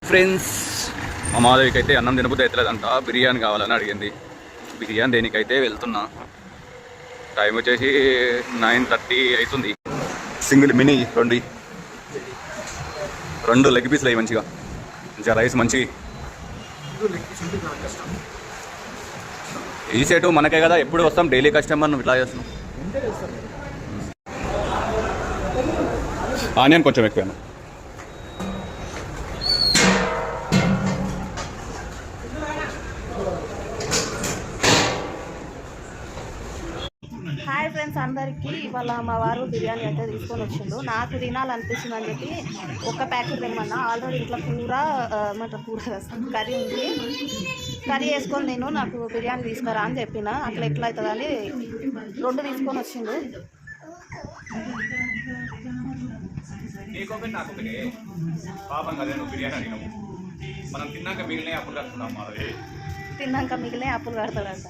Friends, మా మాధవికి అయితే అన్నం తినబుద్ధి అవుతలేదంట, బిర్యానీ కావాలని అడిగింది. బిర్యానీ దేనికైతే వెళ్తున్నా. టైం వచ్చేసి 9:30 అవుతుంది. సింగిల్ మినీ రెండు లెగ్ పీస్లు అయ్యి మంచిగా రైస్ మంచి. ఈ సెటు మనకే కదా, ఎప్పుడు వస్తాం, డైలీ కస్టమర్. నువ్వు ఇట్లా చేస్తున్నావు. ఆనియన్ కొంచెం ఎక్కువ. హాయ్ ఫ్రెండ్స్ అందరికీ. ఇవాళ మా వారు బిర్యానీ అయితే తీసుకొని వచ్చిండు. నాకు తినాలనిపిస్తుంది అని చెప్పి ఒక ప్యాకెట్ తినమన్నా. ఆల్రెడీ ఇంట్లో కూర కర్రీ ఉంది. కర్రీ వేసుకొని నేను నాకు బిర్యానీ తీసుకురా అని చెప్పిన. అట్లా ఎట్లా అవుతుందని 2 తీసుకొని వచ్చిండు. తిన్నాక మిగిలిన అప్పులు కడతాడంట.